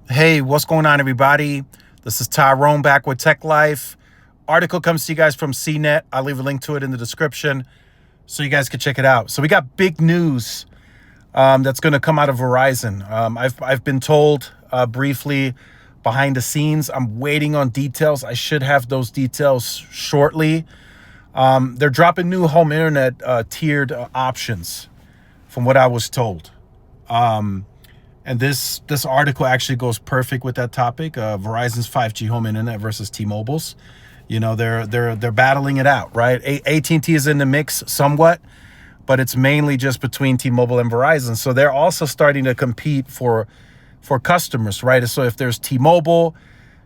Hey, what's going on, everybody? This is Tyrone back with Tech Life. Article comes to you guys from CNET. I'll leave a link to it in the description so you guys can check it out. So we got big news that's going to come out of Verizon. I've been told briefly behind the scenes. I'm waiting on details. I should have those details shortly. They're dropping new home internet tiered options, from what I was told. And this article actually goes perfect with that topic. Verizon's 5G home internet versus T-Mobile's. You know, they're battling it out, right? AT&T is in the mix somewhat, but it's mainly just between T-Mobile and Verizon. So they're also starting to compete for customers, right? So if there's T-Mobile,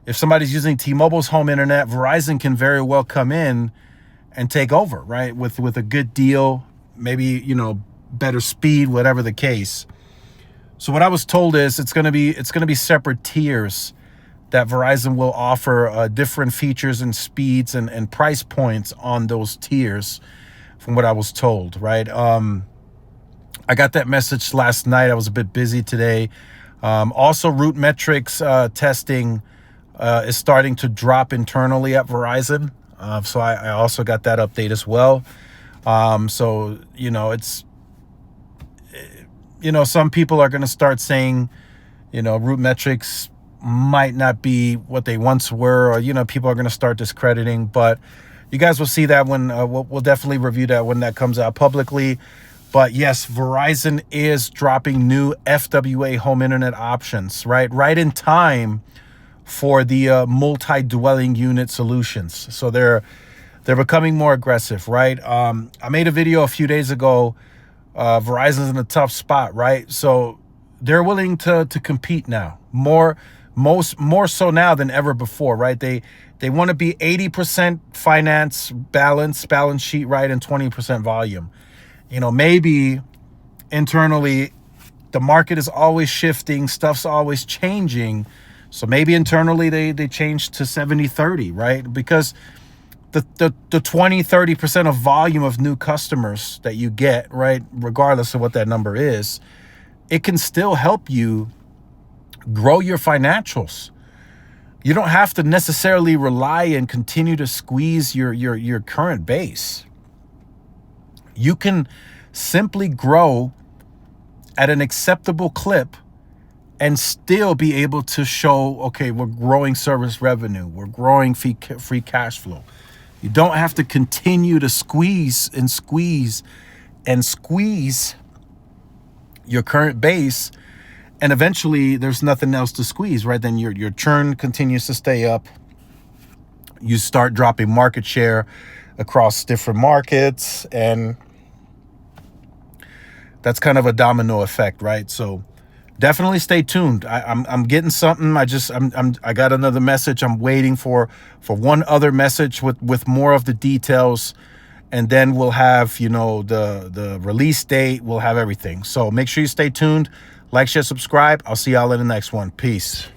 if somebody's using T-Mobile's home internet, Verizon can very well come in and take over, right? With a good deal, maybe, you know, better speed, whatever the case. So what I was told is it's going to be separate tiers that Verizon will offer different features and speeds and price points on those tiers, from what I was told, right? I got that message last night. I was a bit busy today. Also, root metrics testing is starting to drop internally at Verizon. So I also got that update as well. So, you know, some people are going to start saying, root metrics might not be what they once were, or, people are going to start discrediting. But you guys will see that when we'll definitely review that when that comes out publicly. But yes, Verizon is dropping new FWA home internet options, right in time for the multi-dwelling unit solutions. So they're becoming more aggressive, right? I made a video a few days ago. Verizon's in a tough spot, right? So they're willing to compete now, more so now than ever before, right? They want to be 80% finance balance sheet, right, and 20% volume. Maybe internally the market is always shifting, stuff's always changing. So maybe internally they change to 70-30, right? Because the 20-30% of volume of new customers that you get, right, regardless of what that number is, it can still help you grow your financials. You don't have to necessarily rely and continue to squeeze your current base. You can simply grow at an acceptable clip and still be able to show, okay, we're growing service revenue, we're growing free cash flow. You don't have to continue to squeeze your current base, and eventually there's nothing else to squeeze, right? Then your churn continues to stay up. You start dropping market share across different markets, and that's kind of a domino effect, right? So definitely stay tuned. I'm getting something. I got another message. I'm waiting for one other message with more of the details, and then we'll have, the release date. We'll have everything. So make sure you stay tuned. Like, share, subscribe. I'll see y'all in the next one. Peace.